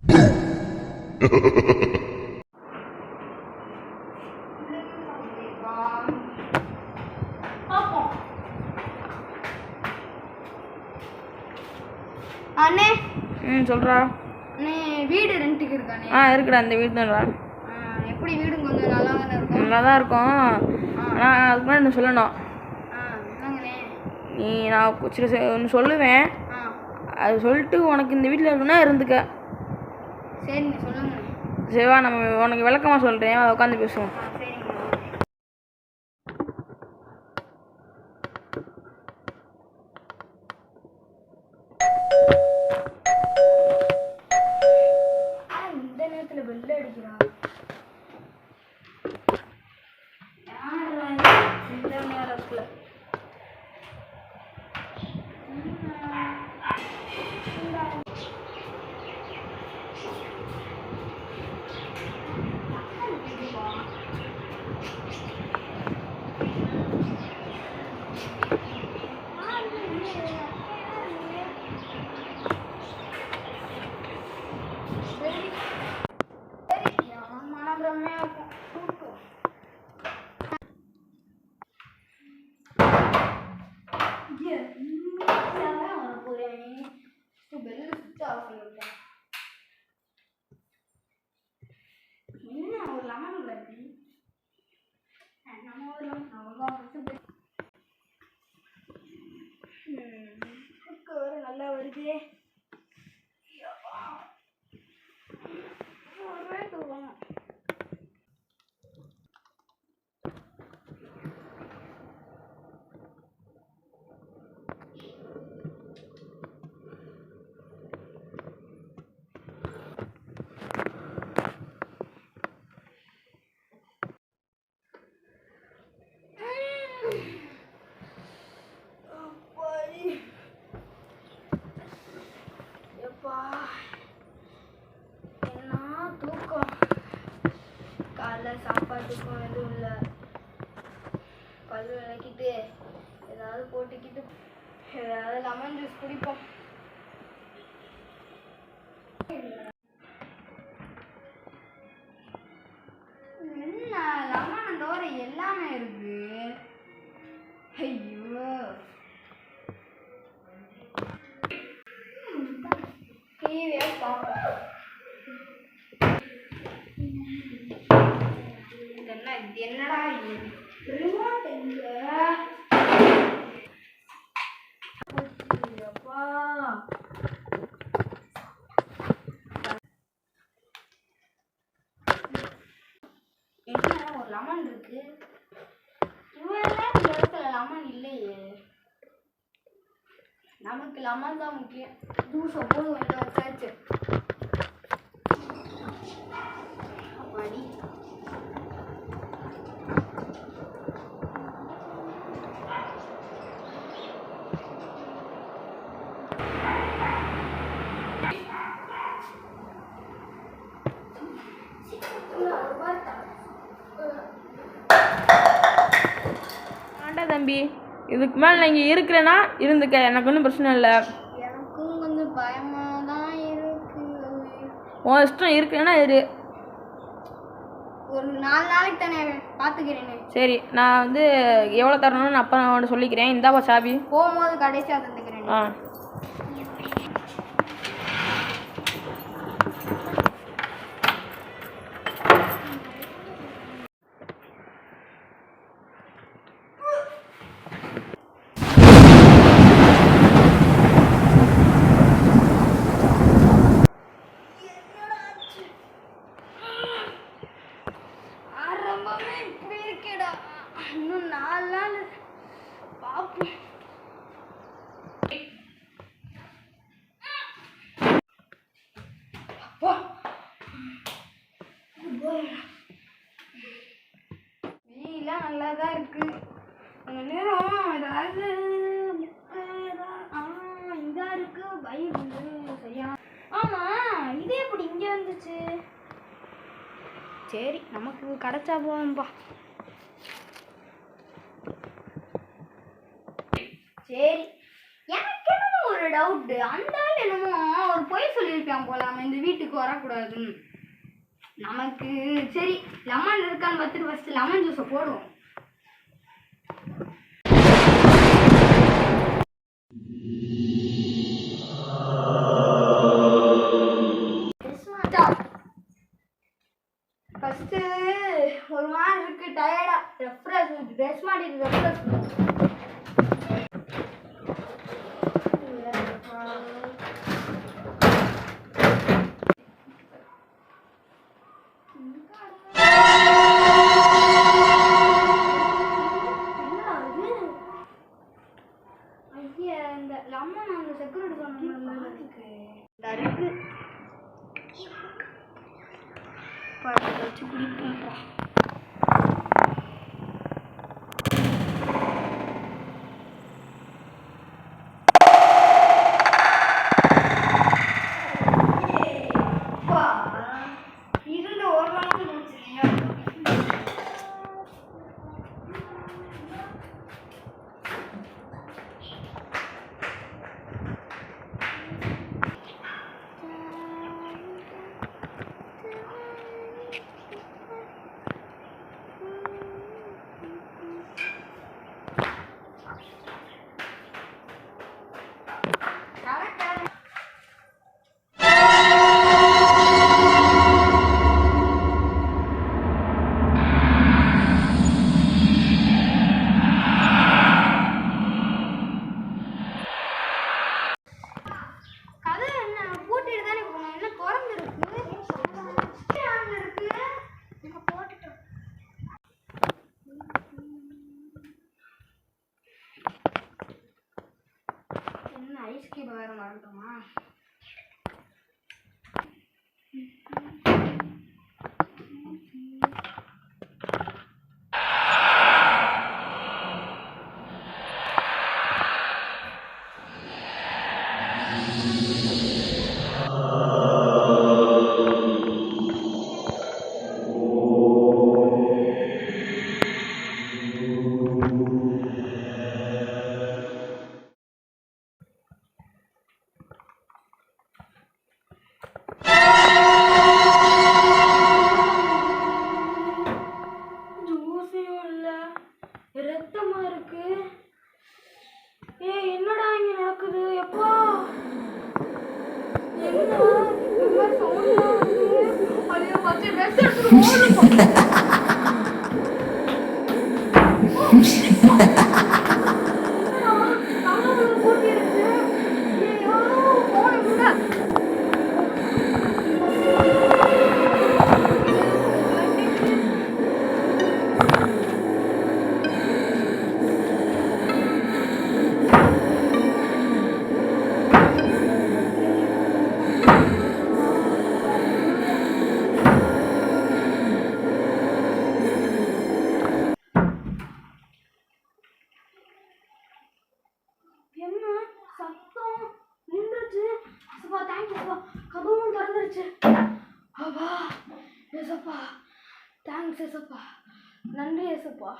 அண்ணே சொல்றா. அண்ணே வீடு ரெண்டுக்கு இருக்கானே? இருக்குடா, அந்த வீடு தான்டா. எப்படி வீடு கொஞ்சம் நல்லா தானே இருக்கும்? நல்லா தான் இருக்கும். ஆனால் அதுக்கு முன்னாடி ஒன்று சொல்லணும். நான் ஒன்று சொல்லுவேன், அது சொல்லிட்டு உனக்கு இந்த வீட்டில் இருக்குன்னா இருந்துக்க. சரி சொல்லுங்க. சரிவா, நம்ம உனக்கு விளக்கமாக சொல்கிறேன், அதை உட்காந்து பேசுவோம். இந்த நேரத்தில் வெள்ள அடிக்கிறா இந்த நேரத்தில்? என்ன ஒரு லெமன் வருது, நம்ம ஒரு நல்லா வருது. என்ன தூக்கம், காலைல சாப்பாட்டுக்கும் எதுவும் இல்லை. பல் விளக்கிட்டு ஏதாவது போட்டுக்கிட்டு ஏதாவது லெமன் ஜூஸ் குடிப்போம். என்ன லெமன் தோற எல்லாமே இருக்கு. ஐயோ, டிவியை பார்ப்போம். என்னடா ரிமோட் எங்க? என்ன ஒரு லெமன் இருக்கு, இவெல்லாம் இந்த இடத்துல லெமன் இல்லையே. நமக்கு லெமன் தான் முக்கியம். ஜூஸ் போது வந்து வச்சாச்சு. அப்பாடி தம்பி, இதுக்கு மேலே நான் இங்கே இருக்கிறேன்னா இருந்துக்க, எனக்கு ஒன்றும் பிரச்சனை இல்லை. எனக்கும் கொஞ்சம் பயமாக தான் இருக்கு. உன் இஷ்டம் இருக்குன்னா இரு. ஒரு 4 நாளைக்கு தானே பார்த்துக்கிறேனே. சரி, நான் வந்து எவ்வளோ தரணும்னு அப்போ நான் உன்னை சொல்லிக்கிறேன். இந்தாப்பா சாவி. போகும்போது கடைசியாக தந்துக்கிறேன். இப்படி இருக்கேடா, இன்னும் 4 நாள் பாப்போம். வெயிலாம் நல்லா தான் இருக்கு. அந்த நேரம் ஏதாவது இதா இருக்கு, பயிர் வந்து சரியா. ஆமா, இது எப்படி இங்கே வந்துச்சு? சரி, நமக்கு கிடைச்சா போகும்பா. சரி, எனக்கு ஒரு டவுட். அந்த ஆள் என்னமோ ஒரு பொய் சொல்லியிருப்பான் போல, அவன் இந்த வீட்டுக்கு வரக்கூடாதுன்னு. நமக்கு சரி லெமன் இருக்கான்னு பார்த்துட்டு ஃபர்ஸ்ட் லெமன் ஜூஸை போடுவோம். ஃபர்ஸ்ட் ஒரு மாதிரி இருக்கு, டயர்டா ரெஃப்ரெஷ் ட்ரெஸ் மாட்டிட்டு ரெஃப்ரெஷ். இந்த லெமன் அந்த செக்யூரிட்டி சொன்ன இருக்கு பழத்தை வச்சு குடிப்போம்ப்பா. இருந்த ஒரு நாளைக்கு குடிச்சிருக்கியா? கதை என்ன பூட்டிட்டு தானே போகணும், என்ன திறந்து இருக்கு நம்ம போட்டுட்டோம். என்ன ஐஸ் கியூப் வேற மறந்துட்டோமா? ஜூஸையும் இல்ல, ரத்தமா இருக்கு. என்னடா இங்க நடக்குது? எப்பா என்ன சவுண்ட்? ஐயோ பச்சை ட்ரெஸ் எடுத்துட்டு பூட்டி இருக்கு. ஐயோ போன கூட என்ன சத்தம் நின்றுச்சு. அப்பா தேங்க்யூ அப்பா, கதவும் திறந்துருச்சு. அப்பா ஏசப்பா, தேங்க்ஸ் ஏசப்பா, நன்றி ஏசப்பா.